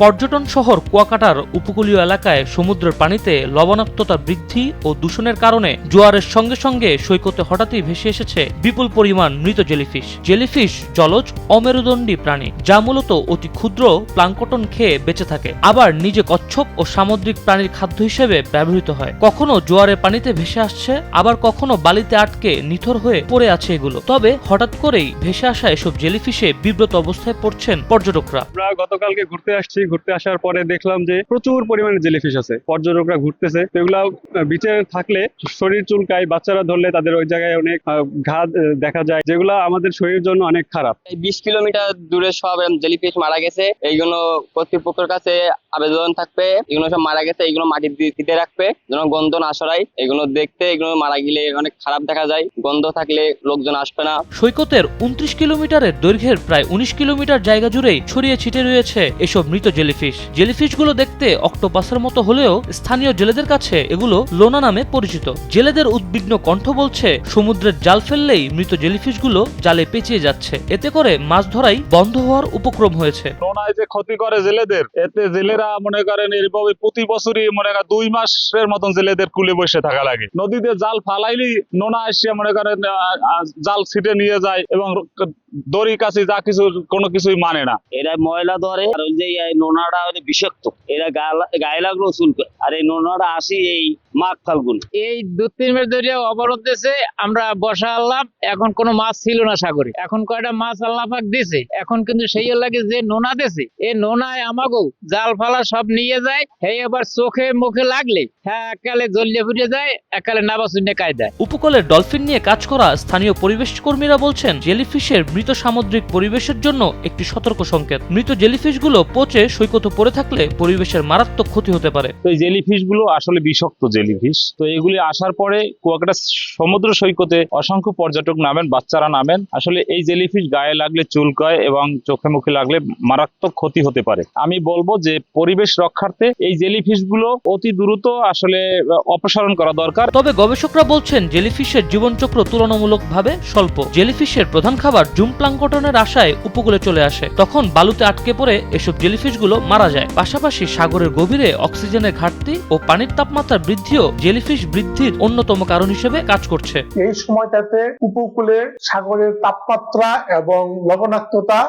পর্যটন শহর কুয়াকাটার উপকূলীয় এলাকায় সমুদ্রের পানিতে লবণাক্ততা বৃদ্ধি ও দূষণের কারণে জোয়ারের সঙ্গে সঙ্গে সৈকতে হঠাৎই ভেসে এসেছে বিপুল পরিমাণ মৃত জেলিফিশ। জেলিফিশ জলজ অমেরুদণ্ডী প্রাণী, যা মূলত অতি ক্ষুদ্র প্লাঙ্কটন খেয়ে বেঁচে থাকে, আবার নিজে কচ্ছপ ও সামুদ্রিক প্রাণীর খাদ্য হিসেবে ব্যবহৃত হয়। কখনো জোয়ারের পানিতে ভেসে আসছে, আবার কখনো বালিতে আটকে নিথর হয়ে পড়ে আছে এগুলো। তবে হঠাৎ করেই ভেসে আসা এসব জেলিফিশে বিব্রত অবস্থায় পড়ছেন পর্যটকরা। আমরা গতকালকে ঘুরতে আসছি, ঘুরতে আসার পরে দেখলাম যে প্রচুর পরিমাণে জেলিফিশ আছে। পর্যটকরা ঘুরতেছে, এগুলা বিচে থাকলে শরীর চুলকায়, বাচ্চারা ধরলে তাদের ওই জায়গায় অনেক ঘা দেখা যায়, যেগুলো আমাদের শরীরের জন্য অনেক খারাপ। 20 কিলোমিটার দূরে সব জেলিফিশ মারা গেছে। এইগুলো কর্তৃপক্ষের কাছে আবেদন থাকবে, এগুলো সব মারা গেছে, এগুলো মাটির দিতে রাখবে যেন গন্ধ না ছড়ায়। এগুলো দেখতে, এগুলো মারা গেলে অনেক খারাপ দেখা যায়, গন্ধ থাকলে লোকজন আসবে না। সৈকতের 29 কিলোমিটারের দৈর্ঘ্যের প্রায় 19 কিলোমিটার জায়গা জুড়েই ছড়িয়ে ছিটে রয়েছে এসব মৃত জেলিফিশ। জেলিফিশগুলো দেখতে অক্টোপাসের মতো হলেও স্থানীয় জেলেদের কাছে এগুলো লোনা নামে পরিচিত। জেলেদের উদ্বিগ্ন কণ্ঠ বলছে, সমুদ্রের জাল ফেললেই মৃত জেলিফিশগুলো জালে পেঁচিয়ে যাচ্ছে, এতে করে মাছ ধরাই বন্ধ হওয়ার উপক্রম হয়েছে। নোনায় যে ক্ষতি করে জেলেদের, এতে জেলেরা মনে করেন এরভাবে প্রতি বছরই মনে করেন 2 মাসের মতন জেলেদের কুলে বসে থাকা লাগে। নদীতে জাল ফালাইলেই নোনা এসে মনে করেন জাল ছিটে নিয়ে যায় এবং দড়ি কাছে যা কিছু কোনো কিছুই মানে না। এরা ময়লা ধরে, আর ওই যে নোনাটা বিষাক্ত, এরা গায়ে লাগলো চুলকায়। আর এই নোনাটা আসি এই মাঘ ফাল্গুন। এই 2-3 মাস ধরে অবরোধ দিয়েছে, আমরা বসা আনলাম, এখন কোনো মাছ ছিল না সাগরে। এখন কয়টা মাছ আল্লাহ পাক দিয়েছে, এখন কিন্তু সেই লাগে যে নোনা দিয়েছে, এই নোনায় আমাকেও জাল ফালা সব নিয়ে যায়। এই আবার চোখে মুখে লাগলে হ্যাঁ একালে জ্বলিয়ে ফুটে যায়, একালে নাবা শূন্য কায়দায়। উপকূলের ডলফিন নিয়ে কাজ করা স্থানীয় পরিবেশ কর্মীরা বলছেন, জেলিফিশের মৃত সামুদ্রিক পরিবেশের জন্য একটি সতর্ক সংকেত। মৃত জেলিফিশগুলো পচে সৈকতে পড়ে থাকলে পরিবেশের মারাত্মক ক্ষতি হতে পারে। তো এই জেলিফিশ গুলো আসলে বিষাক্ত জেলিফিশ। তো এগুলি আসার পরে কুয়াকাটা সমুদ্র সৈকতে অসংখ্য পর্যটক নামেন, বাচ্চারা নামেন। আসলে এই জেলিফিশ গায়ে লাগলে চুলকায় এবং চোখে মুখে লাগলে মারাত্মক ক্ষতি হতে পারে। আমি বলবো যে পরিবেশ রক্ষার্থে এই জেলিফিশ গুলো অতি দ্রুত আসলে অপসারণ করা দরকার। তবে গবেষকরা বলছেন, জেলিফিশের জীবনচক্র তুলনামূলকভাবে স্বল্প। জেলিফিশের প্রধান খাবার জুম প্লাঙ্কটনের আশায় উপকূলে চলে আসে, তখন বালুতে আটকে পড়ে এসব জেলিফিশগুলো মারা যায়। পাশাপাশি সাগরের গভীরে অক্সিজেনের ঘাটতি ও পানির তাপমাত্রা বৃদ্ধিও জেলিফিশ বৃদ্ধির অন্যতম কারণ হিসেবে কাজ করছে। এই সময়টাতে উপকূলে সাগরের তাপমাত্রা এবং লবণাক্ততা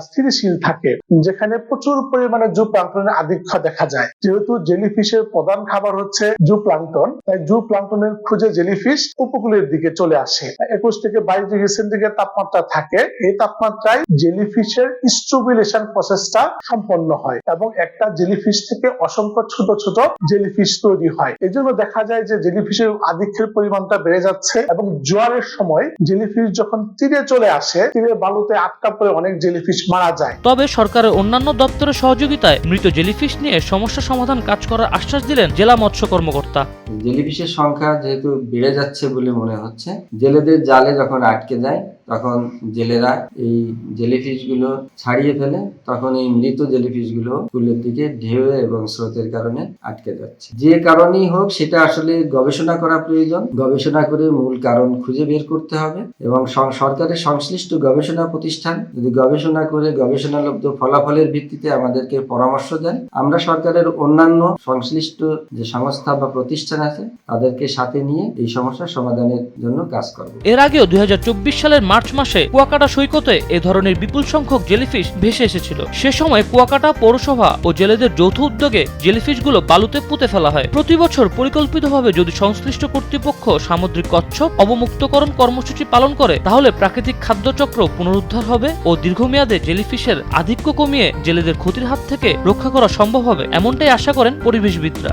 স্থিতিশীল থাকে, যেখানে প্রচুর পরিমাণে জুপ্লাঙ্কটনের আধিক্য দেখা যায়। যেহেতু জেলিফিশের প্রধান খাবার হচ্ছে জুপ্লাঙ্কটন, তাই জুপ্লাঙ্কটনের খুঁজে জেলিফিশ উপকূলের দিকে চলে আসে। 21 থেকে 22 ডিগ্রি সেন্টিগ্রেড তাপমাত্রা থাকে। এই তাপমাত্রায় জেলিফিশের স্ট্রুবিলেশন প্রসেসটা সম্পন্ন হয় এবং একটা জেলিফিশ থেকে অসংখ্য ছোট ছোট জেলিফিশ তৈরি হয়। এই জন্য দেখা যায় যে জেলিফিশের আধিক্যের পরিমাণটা বেড়ে যাচ্ছে এবং জোয়ারের সময় জেলিফিশ যখন তীরে চলে আসে, তীরে বালুতে আটকা পড়ে অনেক জেলিফিশ মারা যায়। তবে সরকারের অন্যান্য দপ্তরের সহযোগিতায় মৃত জেলিফিশ নিয়ে সমস্যা সমাধান কাজ করার আশ্বাস দিলেন জেলা মৎস্য কর্মকর্তা। জেলিফিশের সংখ্যা যেহেতু বেড়ে যাচ্ছে বলে মনে হচ্ছে, জেলেদের জালে যখন আটকে যায় তখন জেলেরা এই জেলিফিশ গুলো ছাড়িয়ে ফেলে, তখন এই মৃত জেলিফিশ গুলো কুলের দিকে ঢেউ এবং স্রোতের কারণে আটকে যাচ্ছে। যে কারণেই হোক সেটা আসলে গবেষণা করা প্রয়োজন। গবেষণা করে মূল কারণ খুঁজে বের করতে হবে এবং সরকারের সংশ্লিষ্ট গবেষণা প্রতিষ্ঠান যদি গবেষণা করে গবেষণালব্ধ ফলাফলের ভিত্তিতে আমাদেরকে পরামর্শ দেন, আমরা সরকারের অন্যান্য সংশ্লিষ্ট যে সংস্থা বা প্রতিষ্ঠান আছে তাদেরকে সাথে নিয়ে এই সমস্যার সমাধানের জন্য কাজ করব। এর আগেও 2024 সালের মার্চ মাসে কুয়াকাটা সৈকতে এ ধরনের বিপুল সংখ্যক জেলিফিশ ভেসে এসেছিল। সে সময় কুয়াকাটা পৌরসভা ও জেলেদের যৌথ উদ্যোগে জেলিফিশগুলো বালুতে পুঁতে ফেলা হয়। প্রতি বছর পরিকল্পিতভাবে যদি সংশ্লিষ্ট কর্তৃপক্ষ সামুদ্রিক কচ্ছপ অবমুক্তকরণ কর্মসূচি পালন করে, তাহলে প্রাকৃতিক খাদ্যচক্র পুনরুদ্ধার হবে ও দীর্ঘমেয়াদে জেলিফিশের আধিক্য কমিয়ে জেলেদের ক্ষতির হাত থেকে রক্ষা করা সম্ভব হবে, এমনটাই আশা করেন পরিবেশবিদরা।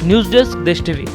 নিউজ ডেস্ক, দেশ টিভি।